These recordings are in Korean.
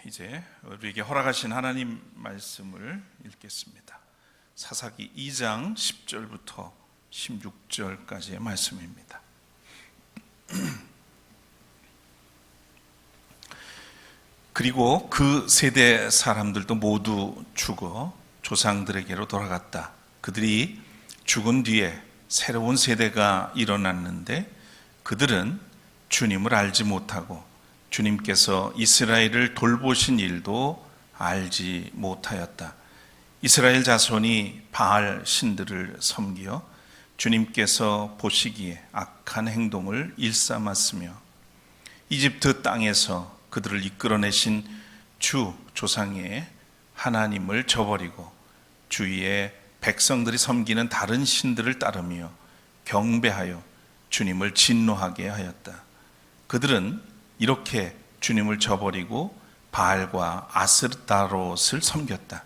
이제 우리에게 허락하신 하나님 말씀을 읽겠습니다. 사사기 2장 10절부터 16절까지의 말씀입니다. 그리고 그 세대 사람들도 모두 죽어 조상들에게로 돌아갔다. 그들이 죽은 뒤에 새로운 세대가 일어났는데 그들은 주님을 알지 못하고 주님께서 이스라엘을 돌보신 일도 알지 못하였다. 이스라엘 자손이 바알 신들을 섬기어 주님께서 보시기에 악한 행동을 일삼았으며 이집트 땅에서 그들을 이끌어내신 주 조상의 하나님을 저버리고 주위의 백성들이 섬기는 다른 신들을 따르며 경배하여 주님을 진노하게 하였다. 그들은 이렇게 주님을 저버리고 바알과 아스타롯을 섬겼다.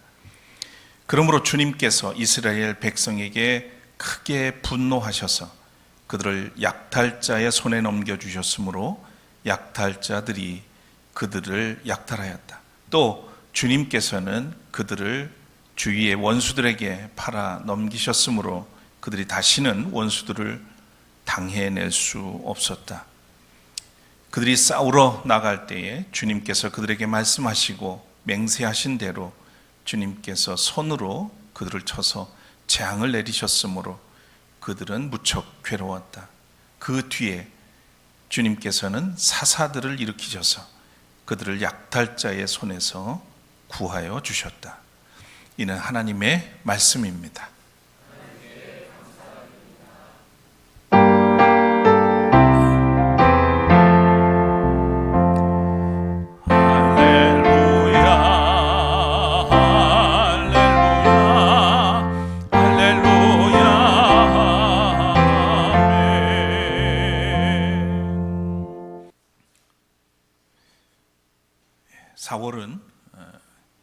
그러므로 주님께서 이스라엘 백성에게 크게 분노하셔서 그들을 약탈자의 손에 넘겨주셨으므로 약탈자들이 그들을 약탈하였다. 또 주님께서는 그들을 주위의 원수들에게 팔아 넘기셨으므로 그들이 다시는 원수들을 당해낼 수 없었다. 그들이 싸우러 나갈 때에 주님께서 그들에게 말씀하시고 맹세하신 대로 주님께서 손으로 그들을 쳐서 재앙을 내리셨으므로 그들은 무척 괴로웠다. 그 뒤에 주님께서는 사사들을 일으키셔서 그들을 약탈자의 손에서 구하여 주셨다. 이는 하나님의 말씀입니다.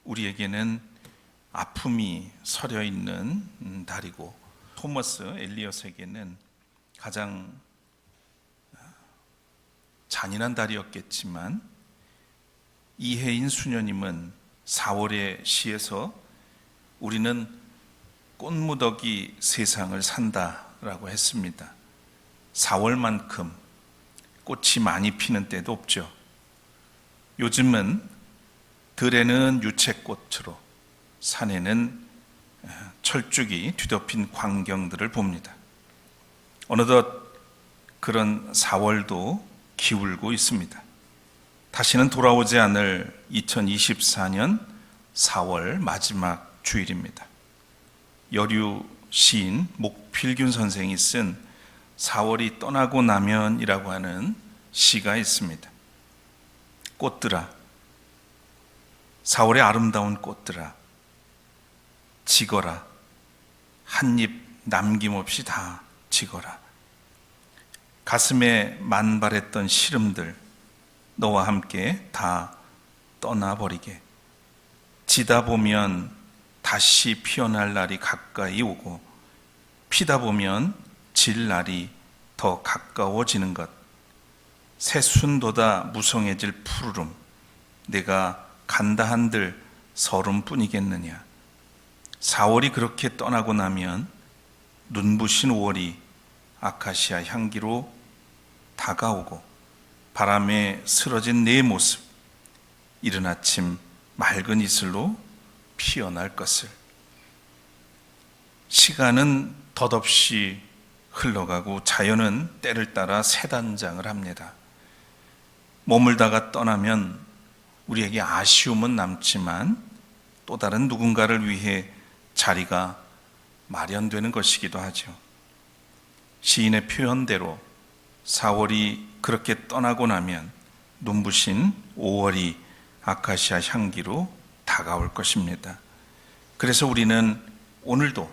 우리에게는 아픔이 서려 있는 달이고 토머스 엘리엇에게는 가장 잔인한 달이었겠지만 이혜인 수녀님은 4월의 시에서 우리는 꽃무더기 세상을 산다라고 했습니다. 4월만큼 꽃이 많이 피는 때도 없죠. 요즘은 들에는 유채꽃으로 산에는 철쭉이 뒤덮인 광경들을 봅니다. 어느덧 그런 4월도 기울고 있습니다. 다시는 돌아오지 않을 2024년 4월 마지막 주일입니다. 여류 시인 목필균 선생이 쓴 4월이 떠나고 나면이라고 하는 시가 있습니다. 꽃들아, 4월의 아름다운 꽃들아, 지거라. 한 입 남김없이 다 지거라. 가슴에 만발했던 시름들 너와 함께 다 떠나버리게. 지다 보면 다시 피어날 날이 가까이 오고 피다 보면 질 날이 더 가까워지는 것. 새순보다 무성해질 푸르름. 내가 간다 한들 서름뿐이겠느냐. 4월이 그렇게 떠나고 나면 눈부신 5월이 아카시아 향기로 다가오고 바람에 쓰러진 내 모습 이른 아침 맑은 이슬로 피어날 것을. 시간은 덧없이 흘러가고 자연은 때를 따라 새 단장을 합니다. 머물다가 떠나면 우리에게 아쉬움은 남지만 또 다른 누군가를 위해 자리가 마련되는 것이기도 하죠. 시인의 표현대로 4월이 그렇게 떠나고 나면 눈부신 5월이 아카시아 향기로 다가올 것입니다. 그래서 우리는 오늘도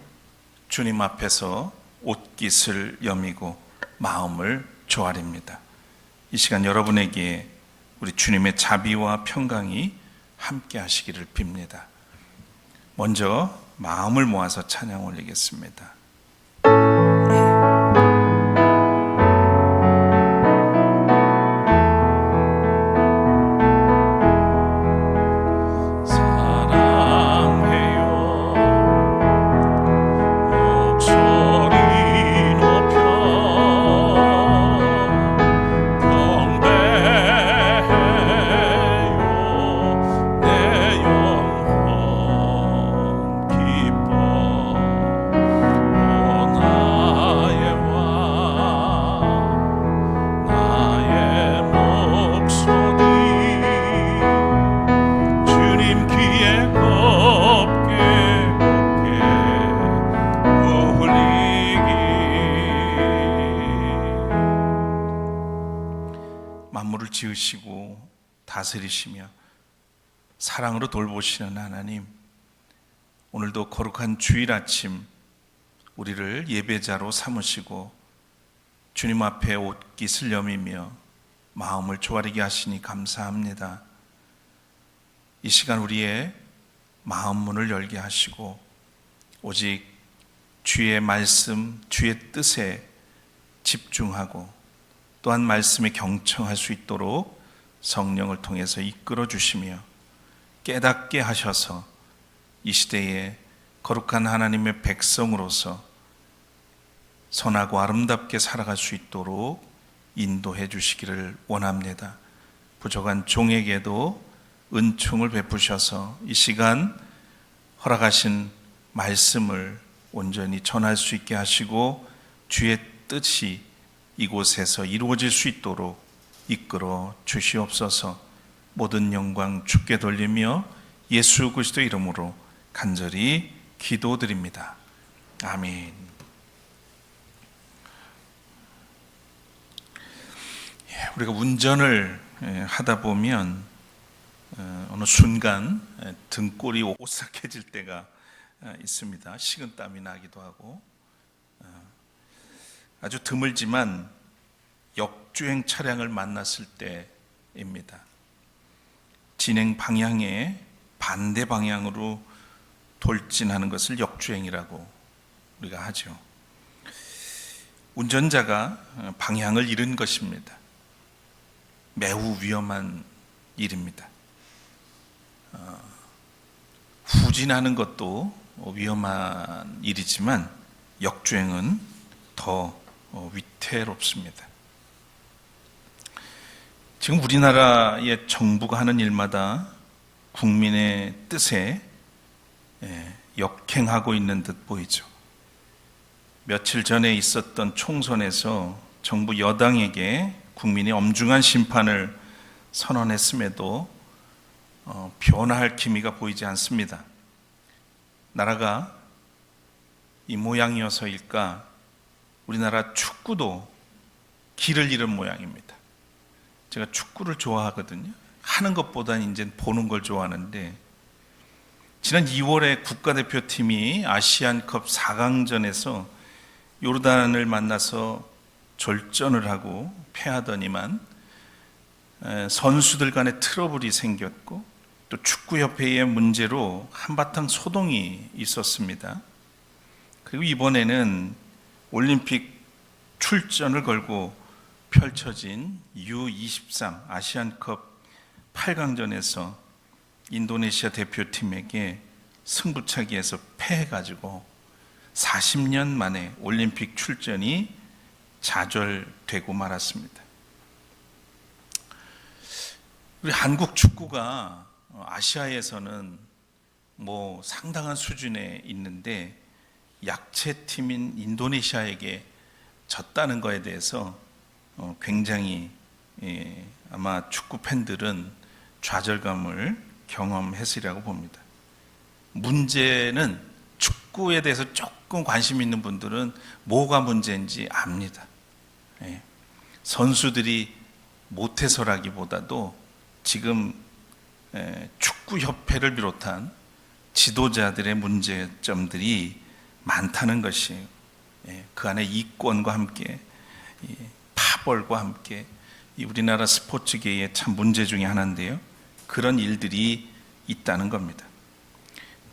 주님 앞에서 옷깃을 여미고 마음을 조아립니다. 이 시간 여러분에게 우리 주님의 자비와 평강이 함께 하시기를 빕니다. 먼저 마음을 모아서 찬양 올리겠습니다. 만물을 지으시고 다스리시며 사랑으로 돌보시는 하나님, 오늘도 거룩한 주일 아침 우리를 예배자로 삼으시고 주님 앞에 옷깃을 여미며 마음을 조아리게 하시니 감사합니다. 이 시간 우리의 마음 문을 열게 하시고 오직 주의 말씀, 주의 뜻에 집중하고 또한 말씀에 경청할 수 있도록 성령을 통해서 이끌어 주시며 깨닫게 하셔서 이 시대에 거룩한 하나님의 백성으로서 선하고 아름답게 살아갈 수 있도록 인도해 주시기를 원합니다. 부족한 종에게도 은총을 베푸셔서 이 시간 허락하신 말씀을 온전히 전할 수 있게 하시고 주의 뜻이 이곳에서 이루어질 수 있도록 이끌어 주시옵소서. 모든 영광 주께 돌리며 예수 그리스도 이름으로 간절히 기도드립니다. 아멘. 우리가 운전을 하다 보면 어느 순간 등골이 오싹해질 때가 있습니다. 식은땀이 나기도 하고 아주 드물지만 역주행 차량을 만났을 때입니다. 진행 방향에 반대 방향으로 돌진하는 것을 역주행이라고 우리가 하죠. 운전자가 방향을 잃은 것입니다. 매우 위험한 일입니다. 후진하는 것도 위험한 일이지만 역주행은 더 위태롭습니다. 지금 우리나라의 정부가 하는 일마다 국민의 뜻에 역행하고 있는 듯 보이죠. 며칠 전에 있었던 총선에서 정부 여당에게 국민이 엄중한 심판을 선언했음에도 변화할 기미가 보이지 않습니다. 나라가 이 모양이어서일까, 우리나라 축구도 길을 잃은 모양입니다. 제가 축구를 좋아하거든요. 하는 것보다는 이제 보는 걸 좋아하는데, 지난 2월에 국가대표팀이 아시안컵 4강전에서 요르단을 만나서 졸전을 하고 패하더니만 선수들 간에 트러블이 생겼고 또 축구협회의 문제로 한바탕 소동이 있었습니다. 그리고 이번에는 올림픽 출전을 걸고 펼쳐진 U23 아시안컵 8강전에서 인도네시아 대표팀에게 승부차기에서 패해가지고 40년 만에 올림픽 출전이 좌절되고 말았습니다. 우리 한국 축구가 아시아에서는 상당한 수준에 있는데 약체팀인 인도네시아에게 졌다는 것에 대해서 굉장히 아마 축구 팬들은 좌절감을 경험했으리라고 봅니다. 문제는 축구에 대해서 조금 관심 있는 분들은 뭐가 문제인지 압니다. 선수들이 못해서라기보다도 지금 축구협회를 비롯한 지도자들의 문제점들이 많다는 것이에요. 그 안에 이권과 함께 파벌과 함께 이 우리나라 스포츠계의 참 문제 중에 하나인데요. 그런 일들이 있다는 겁니다.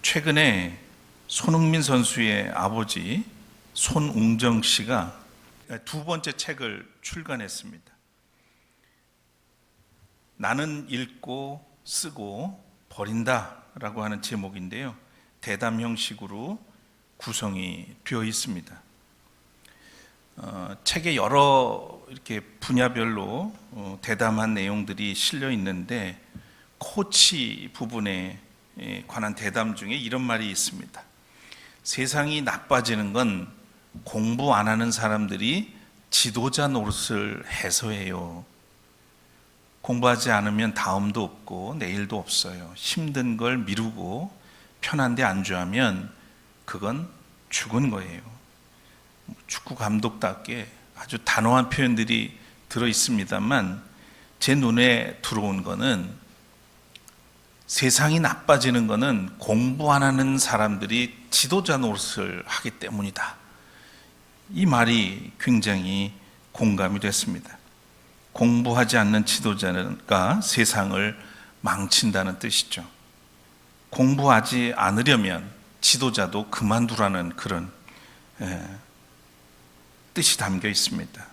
최근에 손흥민 선수의 아버지 손웅정 씨가 두 번째 책을 출간했습니다. 나는 읽고 쓰고 버린다라고 하는 제목인데요. 대담 형식으로 구성이 되어 있습니다. 책에 여러 이렇게 분야별로 대담한 내용들이 실려 있는데 코치 부분에 관한 대담 중에 이런 말이 있습니다. 세상이 나빠지는 건 공부 안 하는 사람들이 지도자 노릇을 해서예요. 공부하지 않으면 다음도 없고 내일도 없어요. 힘든 걸 미루고 편한 데 안주하면 그건 죽은 거예요. 축구 감독답게 아주 단호한 표현들이 들어 있습니다만 제 눈에 들어온 거는 세상이 나빠지는 거는 공부 안 하는 사람들이 지도자 노릇을 하기 때문이다. 이 말이 굉장히 공감이 됐습니다. 공부하지 않는 지도자가 세상을 망친다는 뜻이죠. 공부하지 않으려면 지도자도 그만두라는 그런 뜻이 담겨 있습니다.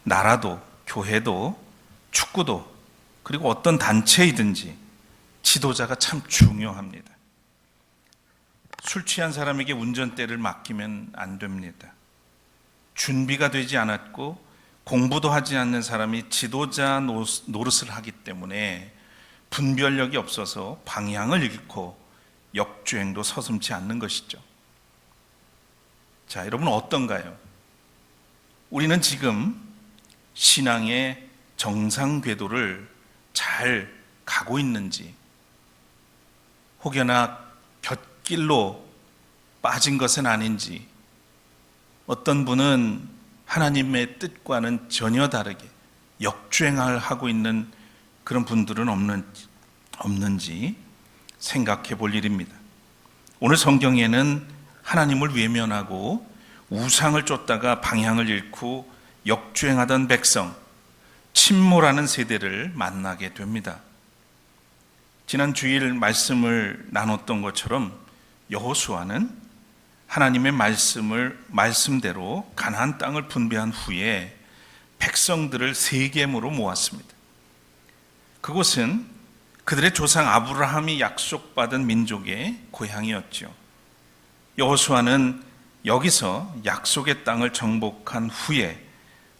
나라도, 교회도, 축구도, 그리고 어떤 단체이든지 지도자가 참 중요합니다. 술 취한 사람에게 운전대를 맡기면 안 됩니다. 준비가 되지 않았고 공부도 하지 않는 사람이 지도자 노릇을 하기 때문에 분별력이 없어서 방향을 잃고 역주행도 서슴지 않는 것이죠. 자, 여러분 어떤가요? 우리는 지금 신앙의 정상 궤도를 잘 가고 있는지, 혹여나 곁길로 빠진 것은 아닌지, 어떤 분은 하나님의 뜻과는 전혀 다르게 역주행을 하고 있는 그런 분들은 없는지 생각해 볼 일입니다. 오늘 성경에는 하나님을 외면하고 우상을 쫓다가 방향을 잃고 역주행하던 백성, 침몰하는 세대를 만나게 됩니다. 지난 주일 말씀을 나눴던 것처럼 여호수아는 하나님의 말씀대로 가나안 땅을 분배한 후에 백성들을 세겜으로 모았습니다. 그곳은 그들의 조상 아브라함이 약속받은 민족의 고향이었죠. 여호수아는 여기서 약속의 땅을 정복한 후에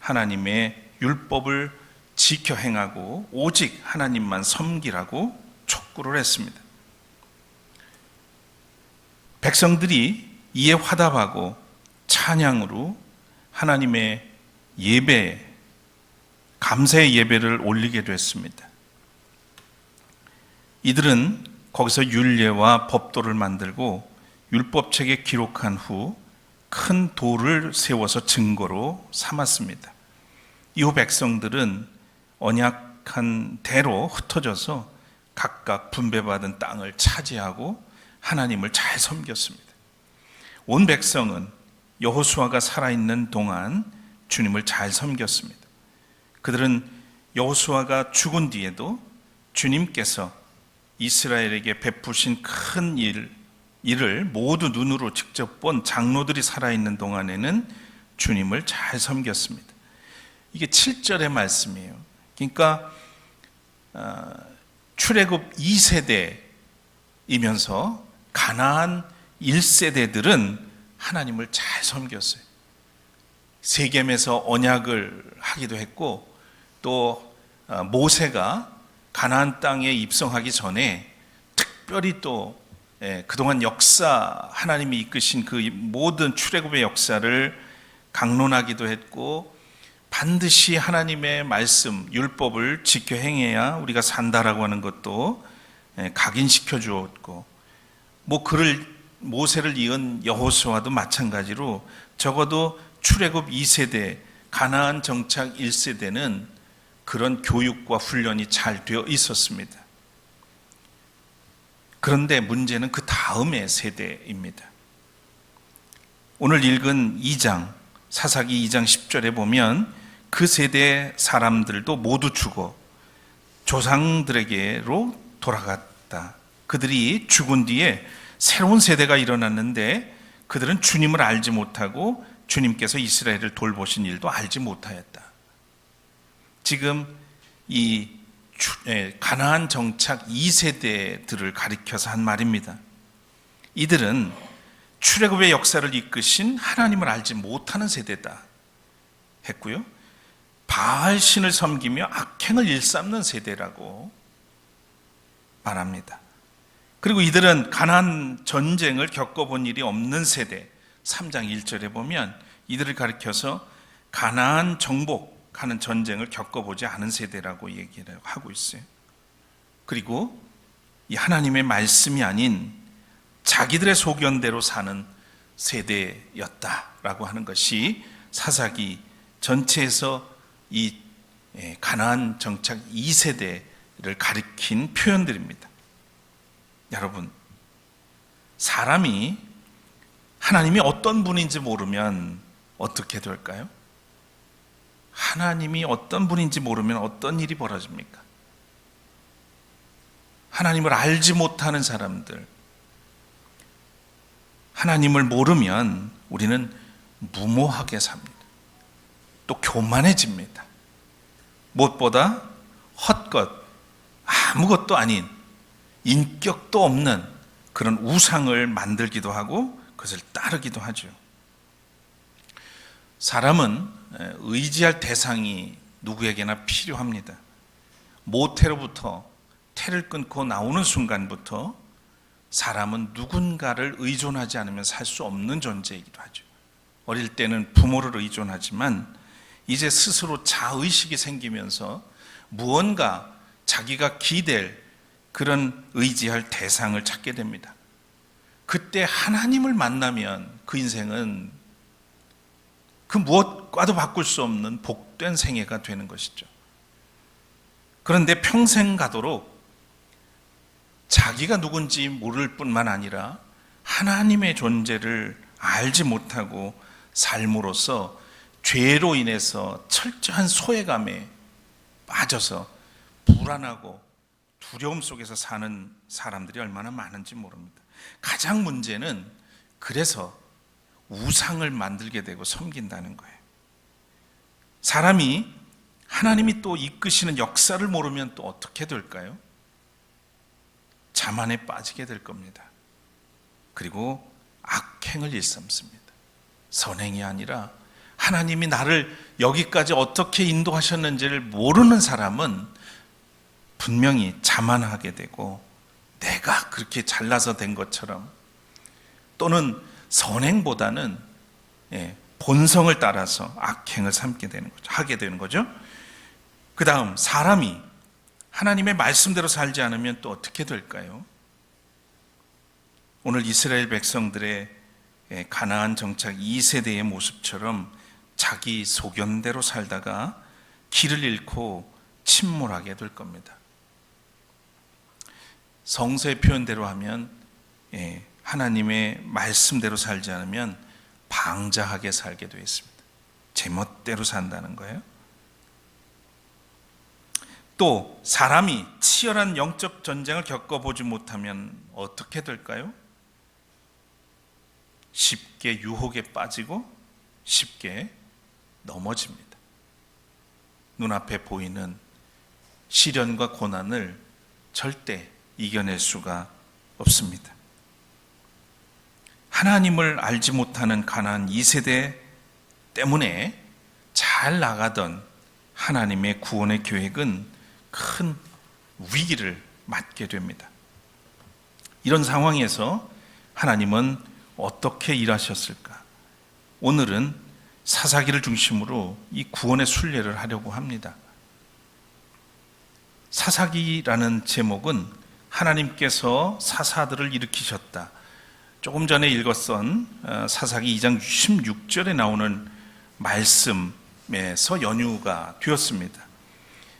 하나님의 율법을 지켜 행하고 오직 하나님만 섬기라고 촉구를 했습니다. 백성들이 이에 화답하고 찬양으로 하나님의 감사의 예배를 올리게 됐습니다. 이들은 거기서 율례와 법도를 만들고 율법책에 기록한 후 큰 돌을 세워서 증거로 삼았습니다. 이후 백성들은 언약한 대로 흩어져서 각각 분배받은 땅을 차지하고 하나님을 잘 섬겼습니다. 온 백성은 여호수아가 살아있는 동안 주님을 잘 섬겼습니다. 그들은 여호수아가 죽은 뒤에도 주님께서 이스라엘에게 베푸신 큰 일을 모두 눈으로 직접 본 장로들이 살아있는 동안에는 주님을 잘 섬겼습니다. 이게 7절의 말씀이에요. 그러니까 출애굽 2세대이면서 가나안 1세대들은 하나님을 잘 섬겼어요. 세겜에서 언약을 하기도 했고, 또 모세가 가나안 땅에 입성하기 전에 특별히 또 그동안 하나님이 이끄신 그 모든 출애굽의 역사를 강론하기도 했고, 반드시 하나님의 말씀, 율법을 지켜 행해야 우리가 산다라고 하는 것도 각인시켜 주었고, 모세를 이은 여호수아도 마찬가지로 적어도 출애굽 2세대, 가나안 정착 1세대는 그런 교육과 훈련이 잘 되어 있었습니다. 그런데 문제는 그 다음의 세대입니다. 오늘 읽은 2장, 사사기 2장 10절에 보면 그 세대 사람들도 모두 죽어 조상들에게로 돌아갔다. 그들이 죽은 뒤에 새로운 세대가 일어났는데 그들은 주님을 알지 못하고 주님께서 이스라엘을 돌보신 일도 알지 못하였다. 지금 이 가나안 정착 2세대들을 가리켜서 한 말입니다. 이들은 출애굽의 역사를 이끄신 하나님을 알지 못하는 세대다 했고요, 바알 신을 섬기며 악행을 일삼는 세대라고 말합니다. 그리고 이들은 가나안 전쟁을 겪어본 일이 없는 세대, 3장 1절에 보면 이들을 가리켜서 가나안 정복하는 전쟁을 겪어보지 않은 세대라고 얘기를 하고 있어요. 그리고 이 하나님의 말씀이 아닌 자기들의 소견대로 사는 세대였다라고 하는 것이 사사기 전체에서 이 가나안 정착 2세대를 가리킨 표현들입니다. 여러분, 사람이 하나님이 어떤 분인지 모르면 어떻게 될까요? 하나님이 어떤 분인지 모르면 어떤 일이 벌어집니까? 하나님을 알지 못하는 사람들, 하나님을 모르면 우리는 무모하게 삽니다. 또 교만해집니다. 무엇보다 헛것, 아무것도 아닌, 인격도 없는 그런 우상을 만들기도 하고 그것을 따르기도 하죠. 사람은 의지할 대상이 누구에게나 필요합니다. 모태로부터 태를 끊고 나오는 순간부터 사람은 누군가를 의존하지 않으면 살 수 없는 존재이기도 하죠. 어릴 때는 부모를 의존하지만 이제 스스로 자의식이 생기면서 무언가 자기가 기댈 그런 의지할 대상을 찾게 됩니다. 그때 하나님을 만나면 그 인생은 그 무엇과도 바꿀 수 없는 복된 생애가 되는 것이죠. 그런데 평생 가도록 자기가 누군지 모를 뿐만 아니라 하나님의 존재를 알지 못하고 삶으로써 죄로 인해서 철저한 소외감에 빠져서 불안하고 두려움 속에서 사는 사람들이 얼마나 많은지 모릅니다. 가장 문제는 그래서 우상을 만들게 되고 섬긴다는 거예요. 사람이 하나님이 또 이끄시는 역사를 모르면 또 어떻게 될까요? 자만에 빠지게 될 겁니다. 그리고 악행을 일삼습니다. 선행이 아니라 하나님이 나를 여기까지 어떻게 인도하셨는지를 모르는 사람은 분명히 자만하게 되고 내가 그렇게 잘나서 된 것처럼, 또는 선행보다는 본성을 따라서 악행을 삼게 되는 거죠. 하게 되는 거죠. 그 다음, 사람이 하나님의 말씀대로 살지 않으면 또 어떻게 될까요? 오늘 이스라엘 백성들의 가나안 정착 2세대의 모습처럼 자기 소견대로 살다가 길을 잃고 침몰하게 될 겁니다. 성서의 표현대로 하면 하나님의 말씀대로 살지 않으면 방자하게 살게 되어 있습니다. 제멋대로 산다는 거예요. 또 사람이 치열한 영적 전쟁을 겪어보지 못하면 어떻게 될까요? 쉽게 유혹에 빠지고 쉽게 넘어집니다. 눈앞에 보이는 시련과 고난을 절대 이겨낼 수가 없습니다. 하나님을 알지 못하는 가나안 2세대 때문에 잘 나가던 하나님의 구원의 계획은 큰 위기를 맞게 됩니다. 이런 상황에서 하나님은 어떻게 일하셨을까? 오늘은 사사기를 중심으로 이 구원의 순례를 하려고 합니다. 사사기라는 제목은 하나님께서 사사들을 일으키셨다. 조금 전에 읽었던 사사기 2장 16절에 나오는 말씀에서 연유가 되었습니다.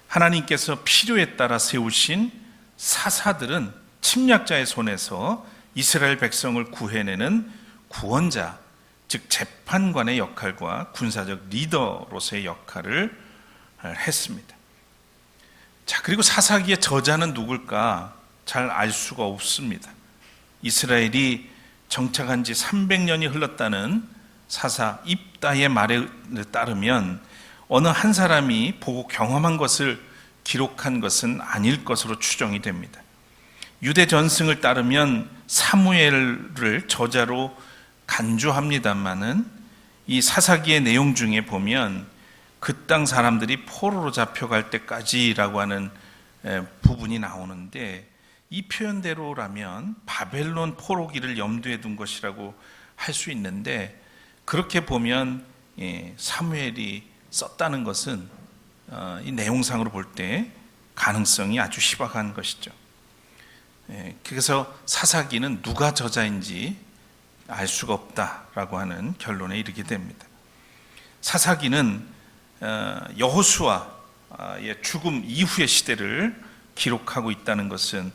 하나님께서 필요에 따라 세우신 사사들은 침략자의 손에서 이스라엘 백성을 구해내는 구원자, 즉 재판관의 역할과 군사적 리더로서의 역할을 했습니다. 자, 그리고 사사기의 저자는 누굴까? 잘 알 수가 없습니다. 이스라엘이 정착한 지 300년이 흘렀다는 사사 입다의 말에 따르면 어느 한 사람이 보고 경험한 것을 기록한 것은 아닐 것으로 추정이 됩니다. 유대 전승을 따르면 사무엘을 저자로 간주합니다만은 이 사사기의 내용 중에 보면 그 땅 사람들이 포로로 잡혀갈 때까지라고 하는 부분이 나오는데, 이 표현대로라면 바벨론 포로기를 염두에 둔 것이라고 할 수 있는데, 그렇게 보면 사무엘이 썼다는 것은 이 내용상으로 볼 때 가능성이 아주 희박한 것이죠. 그래서 사사기는 누가 저자인지 알 수가 없다라고 하는 결론에 이르게 됩니다. 사사기는 여호수아 죽음 이후의 시대를 기록하고 있다는 것은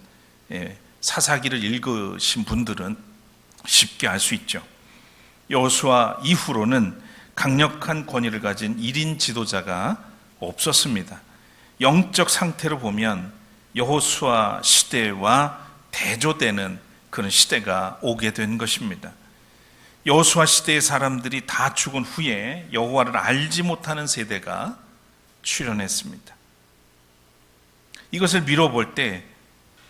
사사기를 읽으신 분들은 쉽게 알 수 있죠. 여호수아 이후로는 강력한 권위를 가진 1인 지도자가 없었습니다. 영적 상태로 보면 여호수아 시대와 대조되는 그런 시대가 오게 된 것입니다. 여호수아 시대의 사람들이 다 죽은 후에 여호와를 알지 못하는 세대가 출현했습니다. 이것을 미뤄볼 때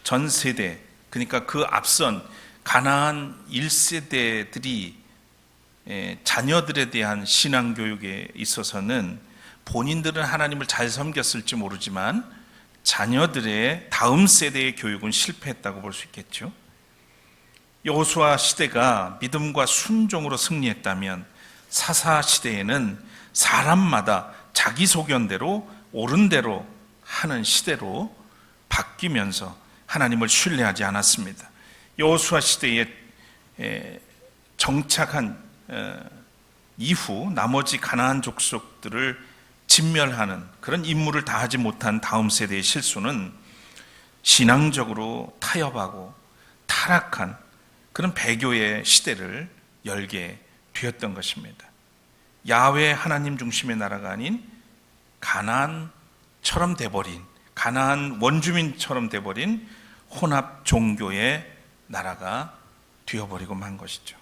전 세대, 그러니까 그 앞선 가나안 1세대들이 자녀들에 대한 신앙교육에 있어서는 본인들은 하나님을 잘 섬겼을지 모르지만 자녀들의 다음 세대의 교육은 실패했다고 볼 수 있겠죠. 여호수아 시대가 믿음과 순종으로 승리했다면 사사 시대에는 사람마다 자기 소견대로 옳은 대로 하는 시대로 바뀌면서 하나님을 신뢰하지 않았습니다. 여호수아 시대에 정착한 이후 나머지 가나안 족속들을 진멸하는 그런 임무를 다하지 못한 다음 세대의 실수는 신앙적으로 타협하고 타락한 그런 배교의 시대를 열게 되었던 것입니다. 야훼 하나님 중심의 나라가 아닌 가나안처럼 돼버린, 가나안 원주민처럼 돼버린 혼합 종교의 나라가 되어버리고 만 것이죠.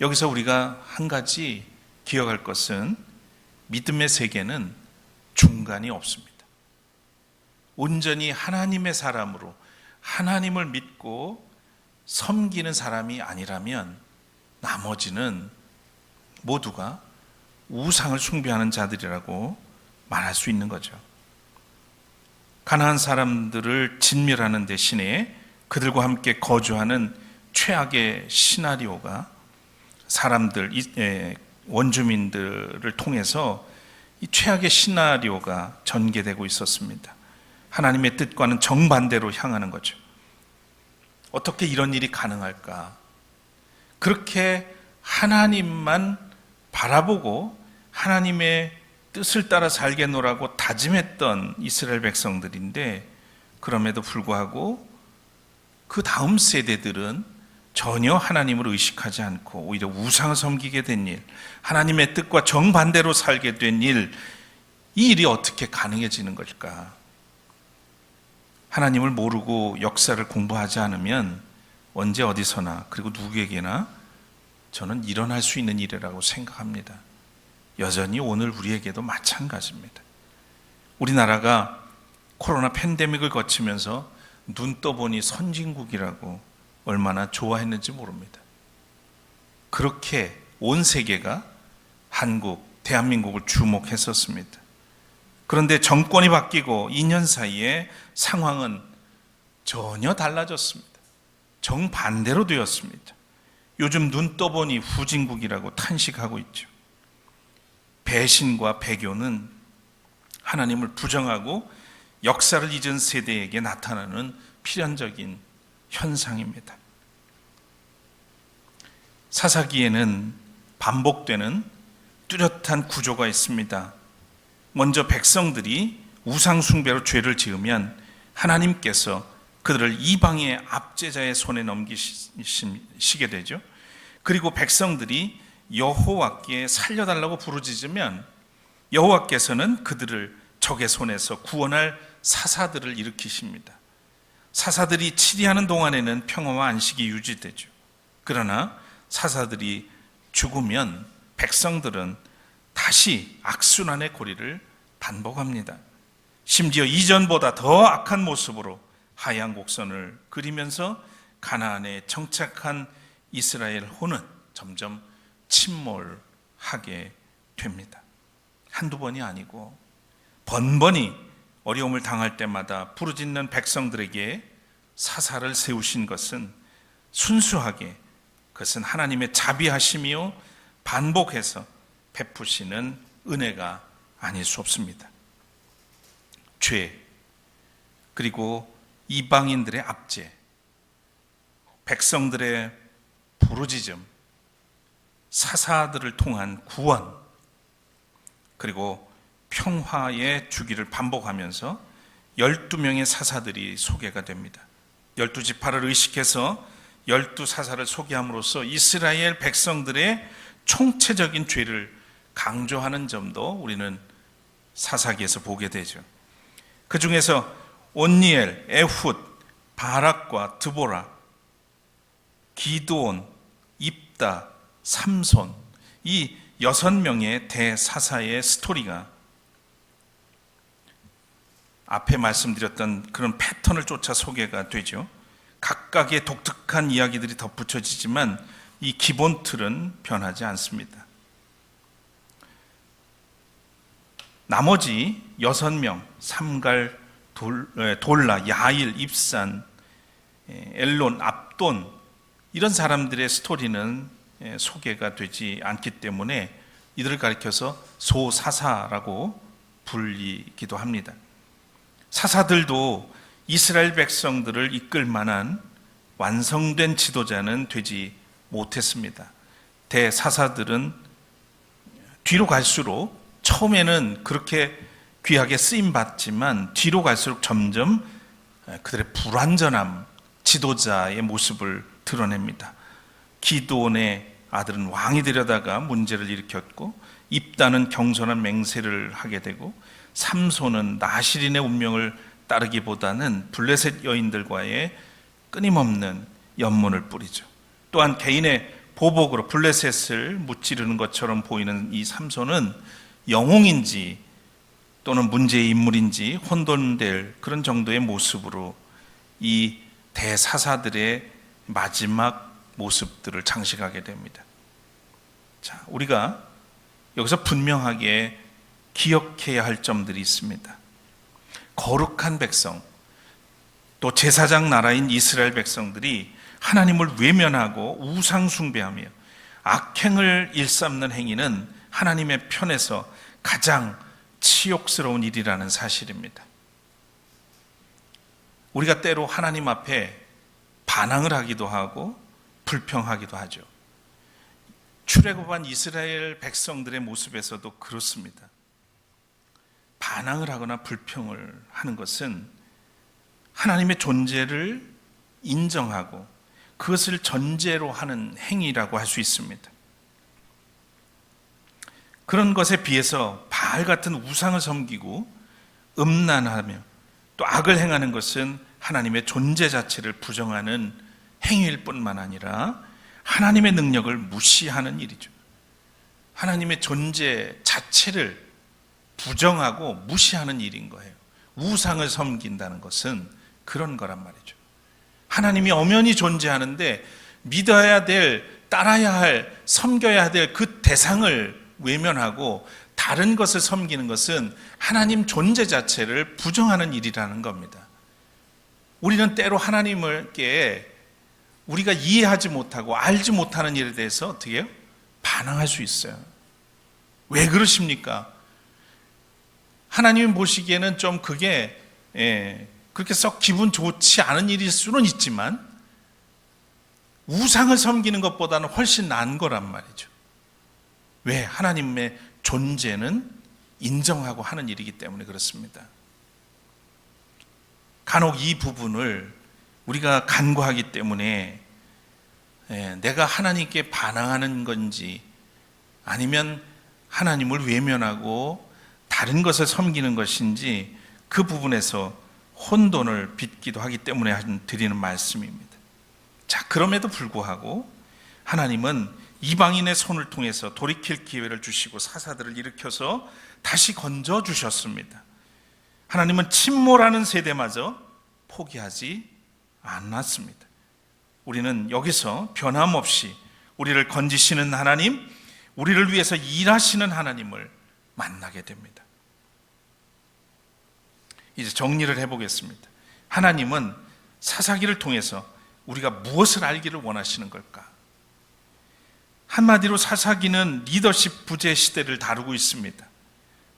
여기서 우리가 한 가지 기억할 것은 믿음의 세계는 중간이 없습니다. 온전히 하나님의 사람으로 하나님을 믿고 섬기는 사람이 아니라면 나머지는 모두가 우상을 숭배하는 자들이라고 말할 수 있는 거죠. 가나안 사람들을 진멸하는 대신에 그들과 함께 거주하는 최악의 시나리오가 사람들, 원주민들을 통해서 이 최악의 시나리오가 전개되고 있었습니다. 하나님의 뜻과는 정반대로 향하는 거죠. 어떻게 이런 일이 가능할까? 그렇게 하나님만 바라보고 하나님의 뜻을 따라 살겠노라고 다짐했던 이스라엘 백성들인데, 그럼에도 불구하고 그 다음 세대들은 전혀 하나님을 의식하지 않고 오히려 우상을 섬기게 된 일, 하나님의 뜻과 정반대로 살게 된 일, 이 일이 어떻게 가능해지는 것일까? 하나님을 모르고 역사를 공부하지 않으면 언제 어디서나 그리고 누구에게나 저는 일어날 수 있는 일이라고 생각합니다. 여전히 오늘 우리에게도 마찬가지입니다. 우리나라가 코로나 팬데믹을 거치면서 눈 떠보니 선진국이라고 얼마나 좋아했는지 모릅니다. 그렇게 온 세계가 한국, 대한민국을 주목했었습니다. 그런데 정권이 바뀌고 2년 사이에 상황은 전혀 달라졌습니다. 정반대로 되었습니다. 요즘 눈 떠보니 후진국이라고 탄식하고 있죠. 배신과 배교는 하나님을 부정하고 역사를 잊은 세대에게 나타나는 필연적인 현상입니다. 사사기에는 반복되는 뚜렷한 구조가 있습니다. 먼저 백성들이 우상 숭배로 죄를 지으면 하나님께서 그들을 이방의 압제자의 손에 넘기시게 되죠. 그리고 백성들이 여호와께 살려달라고 부르짖으면 여호와께서는 그들을 적의 손에서 구원할 사사들을 일으키십니다. 사사들이 치리하는 동안에는 평화와 안식이 유지되죠. 그러나 사사들이 죽으면 백성들은 다시 악순환의 고리를 반복합니다. 심지어 이전보다 더 악한 모습으로 하얀 곡선을 그리면서 가나안에 정착한 이스라엘 호는 점점 침몰하게 됩니다. 한두 번이 아니고 번번이 어려움을 당할 때마다 부르짖는 백성들에게 사사를 세우신 것은 순수하게 그것은 하나님의 자비하심이요 반복해서 베푸시는 은혜가 아닐 수 없습니다. 죄, 그리고 이방인들의 압제, 백성들의 부르짖음, 사사들을 통한 구원, 그리고 평화의 주기를 반복하면서 12명의 사사들이 소개가 됩니다. 12지파를 의식해서 12사사를 소개함으로써 이스라엘 백성들의 총체적인 죄를 강조하는 점도 우리는 사사기에서 보게 되죠. 그 중에서 온니엘, 에훗, 바락과 드보라, 기드온, 입다, 삼손, 이 6명의 대사사의 스토리가 앞에 말씀드렸던 그런 패턴을 쫓아 소개가 되죠. 각각의 독특한 이야기들이 덧붙여지지만 이 기본 틀은 변하지 않습니다. 나머지 6명, 삼갈, 돌라, 야일, 입산, 엘론, 압돈, 이런 사람들의 스토리는 소개가 되지 않기 때문에 이들을 가리켜서 소사사라고 불리기도 합니다. 사사들도 이스라엘 백성들을 이끌 만한 완성된 지도자는 되지 못했습니다. 대사사들은 뒤로 갈수록 처음에는 그렇게 귀하게 쓰임받지만 뒤로 갈수록 점점 그들의 불완전함, 지도자의 모습을 드러냅니다. 기드온의 아들은 왕이 되려다가 문제를 일으켰고, 입다는 경솔한 맹세를 하게 되고, 삼손은 나실인의 운명을 따르기보다는 블레셋 여인들과의 끊임없는 연문을 뿌리죠. 또한 개인의 보복으로 블레셋을 무찌르는 것처럼 보이는 이 삼손은 영웅인지 또는 문제의 인물인지 혼돈될 그런 정도의 모습으로 이 대사사들의 마지막 모습들을 장식하게 됩니다. 자, 우리가 여기서 분명하게 기억해야 할 점들이 있습니다. 거룩한 백성, 또 제사장 나라인 이스라엘 백성들이 하나님을 외면하고 우상 숭배하며 악행을 일삼는 행위는 하나님의 편에서 가장 치욕스러운 일이라는 사실입니다. 우리가 때로 하나님 앞에 반항을 하기도 하고 불평하기도 하죠. 출애굽한 이스라엘 백성들의 모습에서도 그렇습니다. 반항을 하거나 불평을 하는 것은 하나님의 존재를 인정하고 그것을 전제로 하는 행위라고 할 수 있습니다. 그런 것에 비해서 바알 같은 우상을 섬기고 음란하며 또 악을 행하는 것은 하나님의 존재 자체를 부정하는 행위일 뿐만 아니라 하나님의 능력을 무시하는 일이죠. 하나님의 존재 자체를 부정하고 무시하는 일인 거예요. 우상을 섬긴다는 것은 그런 거란 말이죠. 하나님이 엄연히 존재하는데 믿어야 될, 따라야 할, 섬겨야 될 그 대상을 외면하고 다른 것을 섬기는 것은 하나님 존재 자체를 부정하는 일이라는 겁니다. 우리는 때로 하나님께 우리가 이해하지 못하고 알지 못하는 일에 대해서 어떻게 해요? 반항할 수 있어요. 왜 그러십니까? 하나님이 보시기에는 좀 그게 그렇게 썩 기분 좋지 않은 일일 수는 있지만 우상을 섬기는 것보다는 훨씬 나은 거란 말이죠. 왜? 하나님의 존재는 인정하고 하는 일이기 때문에 그렇습니다. 간혹 이 부분을 우리가 간과하기 때문에 내가 하나님께 반항하는 건지 아니면 하나님을 외면하고 다른 것을 섬기는 것인지 그 부분에서 혼돈을 빚기도 하기 때문에 드리는 말씀입니다. 자, 그럼에도 불구하고 하나님은 이방인의 손을 통해서 돌이킬 기회를 주시고 사사들을 일으켜서 다시 건져 주셨습니다. 하나님은 침몰하는 세대마저 포기하지 않았습니다. 우리는 여기서 변함없이 우리를 건지시는 하나님, 우리를 위해서 일하시는 하나님을 만나게 됩니다. 이제 정리를 해보겠습니다. 하나님은 사사기를 통해서 우리가 무엇을 알기를 원하시는 걸까? 한마디로 사사기는 리더십 부재 시대를 다루고 있습니다.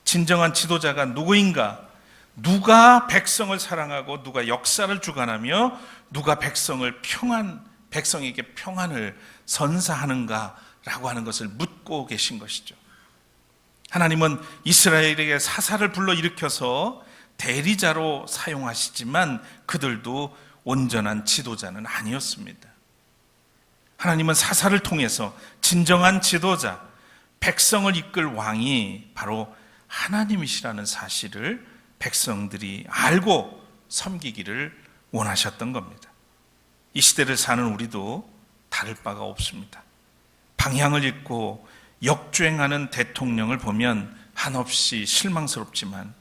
진정한 지도자가 누구인가? 누가 백성을 사랑하고 누가 역사를 주관하며 누가 백성에게 평안을 선사하는가라고 하는 것을 묻고 계신 것이죠. 하나님은 이스라엘에게 사사를 불러일으켜서 대리자로 사용하시지만 그들도 온전한 지도자는 아니었습니다. 하나님은 사사를 통해서 진정한 지도자, 백성을 이끌 왕이 바로 하나님이시라는 사실을 백성들이 알고 섬기기를 원하셨던 겁니다. 이 시대를 사는 우리도 다를 바가 없습니다. 방향을 잃고 역주행하는 대통령을 보면 한없이 실망스럽지만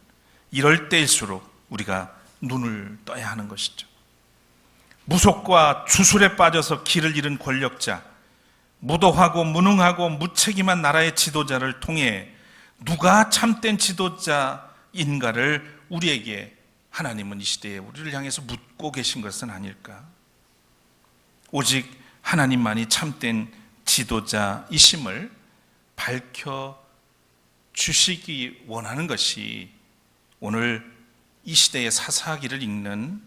이럴 때일수록 우리가 눈을 떠야 하는 것이죠. 무속과 주술에 빠져서 길을 잃은 권력자, 무도하고 무능하고 무책임한 나라의 지도자를 통해 누가 참된 지도자인가를 우리에게 하나님은 이 시대에 우리를 향해서 묻고 계신 것은 아닐까? 오직 하나님만이 참된 지도자이심을 밝혀주시기 원하는 것이 오늘 이 시대의 사사기를 읽는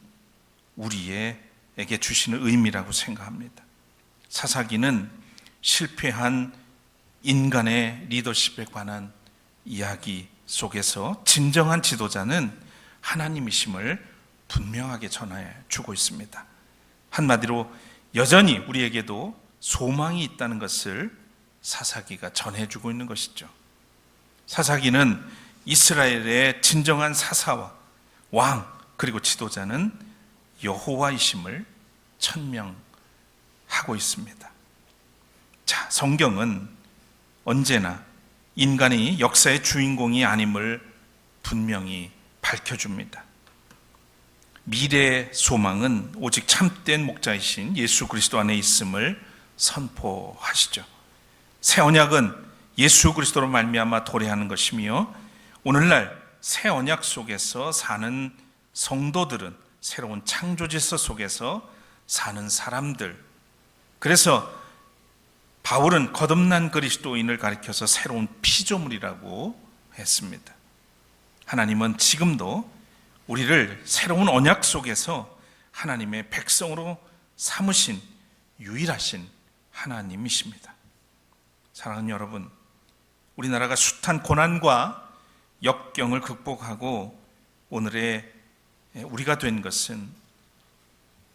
우리에게 주시는 의미라고 생각합니다. 사사기는 실패한 인간의 리더십에 관한 이야기 속에서 진정한 지도자는 하나님이심을 분명하게 전해 주고 있습니다. 한마디로 여전히 우리에게도 소망이 있다는 것을 사사기가 전해주고 있는 것이죠. 사사기는 이스라엘의 진정한 사사와 왕 그리고 지도자는 여호와이심을 천명하고 있습니다. 자, 성경은 언제나 인간이 역사의 주인공이 아님을 분명히 밝혀줍니다. 미래의 소망은 오직 참된 목자이신 예수 그리스도 안에 있음을 선포하시죠. 새 언약은 예수 그리스도로 말미암아 도래하는 것이며 오늘날 새 언약 속에서 사는 성도들은 새로운 창조 질서 속에서 사는 사람들. 그래서 바울은 거듭난 그리스도인을 가리켜서 새로운 피조물이라고 했습니다. 하나님은 지금도 우리를 새로운 언약 속에서 하나님의 백성으로 삼으신 유일하신 하나님이십니다. 사랑하는 여러분, 우리나라가 숱한 고난과 역경을 극복하고 오늘의 우리가 된 것은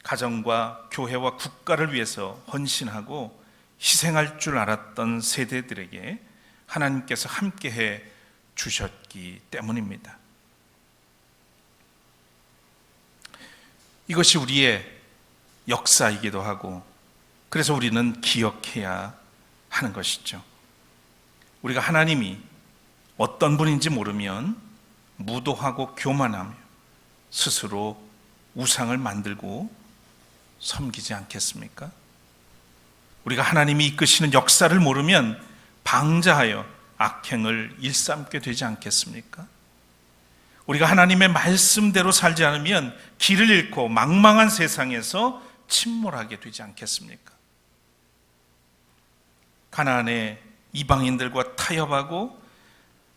가정과 교회와 국가를 위해서 헌신하고 희생할 줄 알았던 세대들에게 하나님께서 함께해 주셨기 때문입니다. 이것이 우리의 역사이기도 하고 그래서 우리는 기억해야 하는 것이죠. 우리가 하나님이 어떤 분인지 모르면 무도하고 교만하며 스스로 우상을 만들고 섬기지 않겠습니까? 우리가 하나님이 이끄시는 역사를 모르면 방자하여 악행을 일삼게 되지 않겠습니까? 우리가 하나님의 말씀대로 살지 않으면 길을 잃고 망망한 세상에서 침몰하게 되지 않겠습니까? 가나안의 이방인들과 타협하고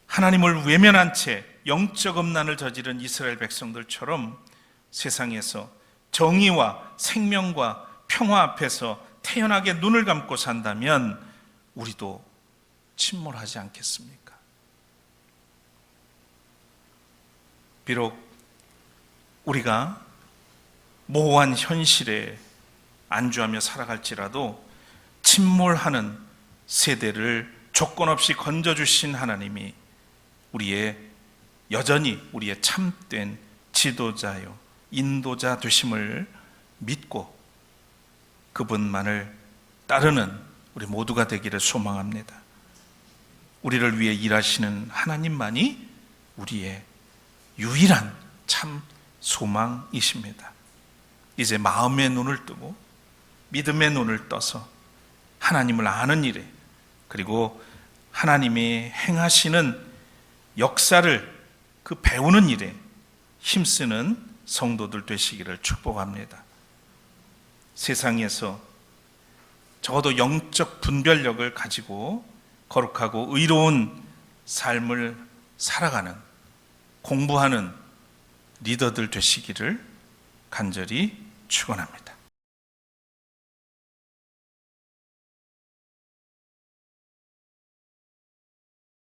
하나님을 외면한 채 영적 음란을 저지른 이스라엘 백성들처럼 세상에서 정의와 생명과 평화 앞에서 태연하게 눈을 감고 산다면 우리도 침몰하지 않겠습니까? 비록 우리가 모호한 현실에 안주하며 살아갈지라도 침몰하는 세대를 조건 없이 건져주신 하나님이 여전히 우리의 참된 지도자요 인도자 되심을 믿고 그분만을 따르는 우리 모두가 되기를 소망합니다. 우리를 위해 일하시는 하나님만이 우리의 유일한 참 소망이십니다. 이제 마음의 눈을 뜨고 믿음의 눈을 떠서 하나님을 아는 일에 그리고 하나님이 행하시는 역사를 그 배우는 일에 힘쓰는 성도들 되시기를 축복합니다. 세상에서 적어도 영적 분별력을 가지고 거룩하고 의로운 삶을 살아가는 공부하는 리더들 되시기를 간절히 축원합니다.